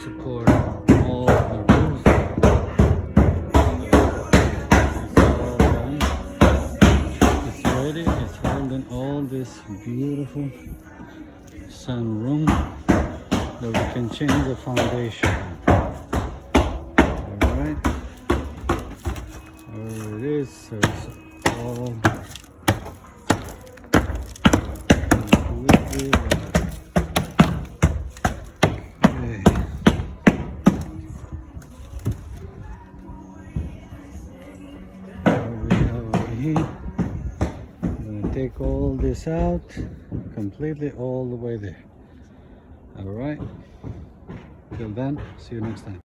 support all the roof. It's ready. It's holding all this beautiful sunroom that we can change the foundation. Alright. There it is. So it's all completely ready. Okay. What we have over here. I'm gonna take all this out completely all the way there. Alright. Till then, see you next time.